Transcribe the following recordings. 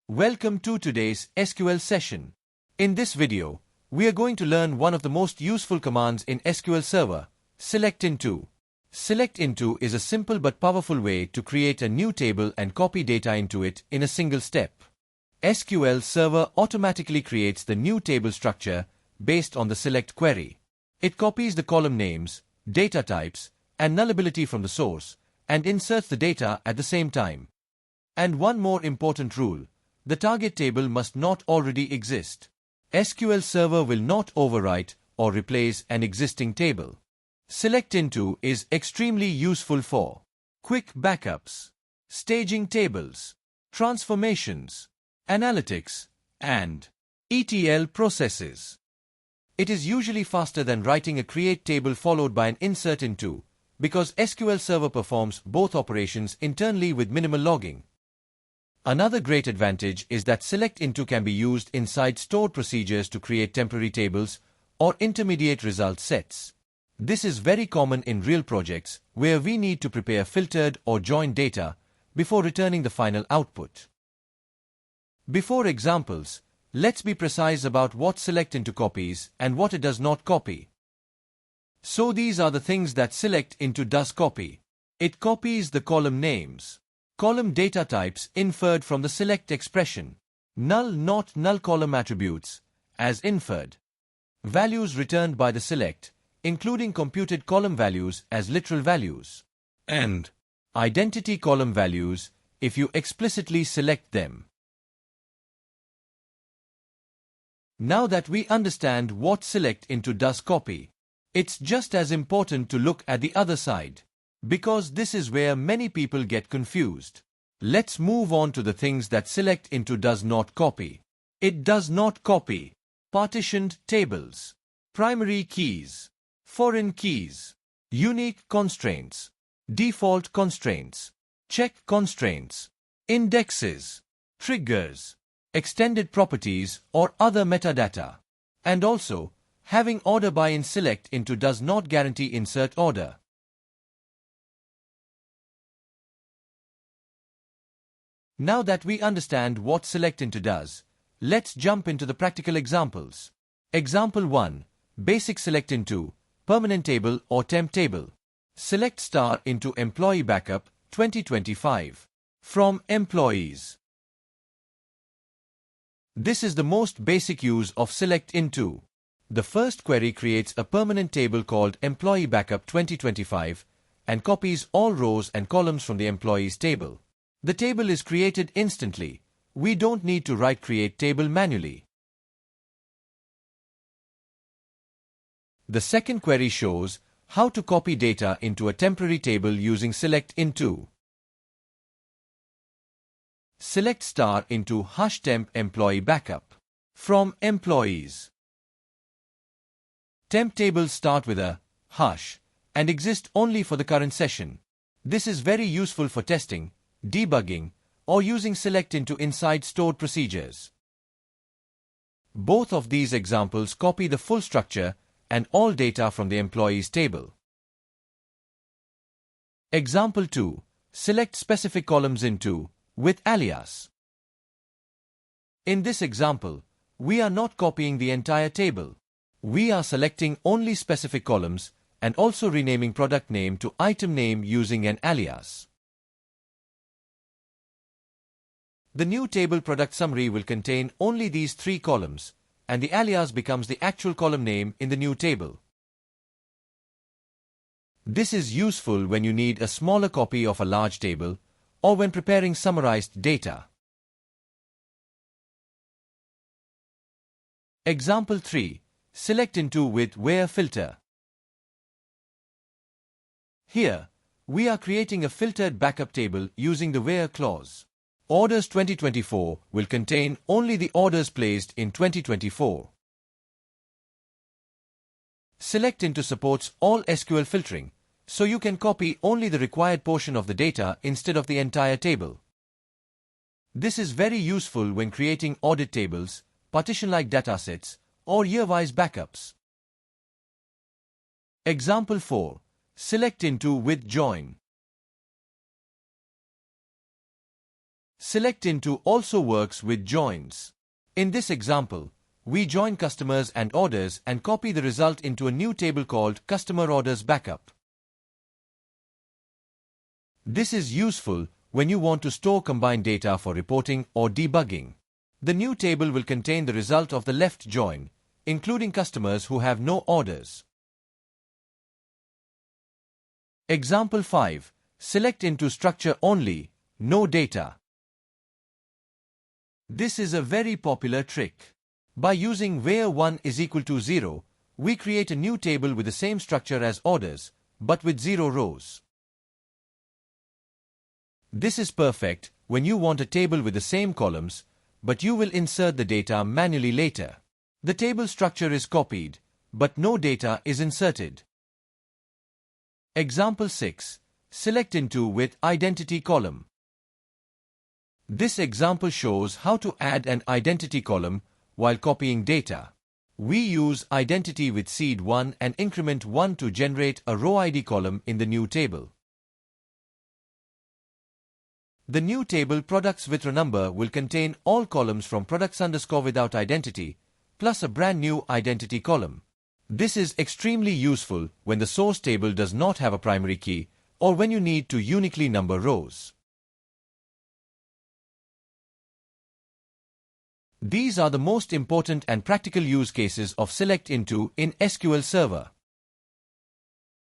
Welcome to today's SQL session. In this video, we are going to learn one of the most useful commands in SQL Server, select into. Select into is a simple but powerful way to create a new table and copy data into it in a single step. SQL Server automatically creates the new table structure based on the select query. It copies the column names, data types, and nullability from the source, and inserts the data at the same time. And one more important rule. The target table must not already exist. SQL Server will not overwrite or replace an existing table. Select into is extremely useful for quick backups, staging tables, transformations, analytics, and ETL processes. It is usually faster than writing a create table followed by an insert into, because SQL Server performs both operations internally with minimal logging. Another great advantage is that select into can be used inside stored procedures to create temporary tables or intermediate result sets. This is very common in real projects where we need to prepare filtered or joined data before returning the final output. Before examples, let's be precise about what select into copies and what it does not copy. So these are the things that select into does copy. It copies the column names. Column data types inferred from the select expression. Null not null column attributes, as inferred. Values returned by the select, including computed column values as literal values. And identity column values if you explicitly select them. Now that we understand what select into does copy, it's just as important to look at the other side, because this is where many people get confused. Let's move on to the things that select into does not copy. It does not copy partitioned tables, primary keys, foreign keys, unique constraints, default constraints, check constraints, indexes, triggers, extended properties or other metadata. And also, having order by in select into does not guarantee insert order. Now that we understand what select into does, let's jump into the practical examples. Example 1. Basic select into, permanent table or temp table. Select star into employee backup 2025 from employees. This is the most basic use of select into. The first query creates a permanent table called employee backup 2025 and copies all rows and columns from the employees table. The table is created instantly. We don't need to write create table manually. The second query shows how to copy data into a temporary table using select into. Select star into hash temp employee backup from employees. Temp tables start with a hash and exist only for the current session. This is very useful for testing, debugging, or using select into inside stored procedures. Both of these examples copy the full structure and all data from the employees table. Example 2. Select specific columns into with alias. In this example, we are not copying the entire table. We are selecting only specific columns and also renaming product name to item name using an alias. The new table product summary will contain only these 3 columns, and the alias becomes the actual column name in the new table. This is useful when you need a smaller copy of a large table or when preparing summarized data. Example 3. Select into with where filter. Here, we are creating a filtered backup table using the where clause. Orders 2024 will contain only the orders placed in 2024. Select into supports all SQL filtering, so you can copy only the required portion of the data instead of the entire table. This is very useful when creating audit tables, partition-like datasets, or year-wise backups. Example 4. Select into with join. Select into also works with joins. In this example, we join customers and orders and copy the result into a new table called Customer Orders Backup. This is useful when you want to store combined data for reporting or debugging. The new table will contain the result of the left join, including customers who have no orders. Example 5. Select into structure only, no data. This is a very popular trick. By using where 1 is equal to 0, we create a new table with the same structure as orders, but with 0 rows. This is perfect when you want a table with the same columns, but you will insert the data manually later. The table structure is copied, but no data is inserted. Example 6. Select into with identity column. This example shows how to add an identity column while copying data. We use identity with seed 1 and increment 1 to generate a row ID column in the new table. The new table products with row number will contain all columns from products underscore without identity, plus a brand new identity column. This is extremely useful when the source table does not have a primary key or when you need to uniquely number rows. These are the most important and practical use cases of select into in SQL Server.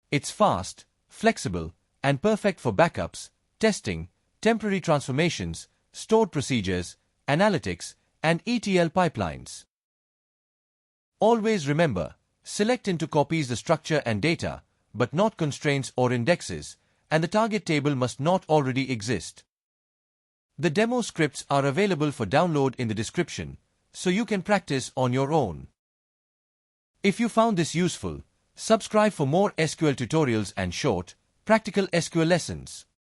It's fast, flexible, and perfect for backups, testing, temporary transformations, stored procedures, analytics, and ETL pipelines. Always remember, select into copies the structure and data, but not constraints or indexes, and the target table must not already exist. The demo scripts are available for download in the description, so you can practice on your own. If you found this useful, subscribe for more SQL tutorials and short, practical SQL lessons.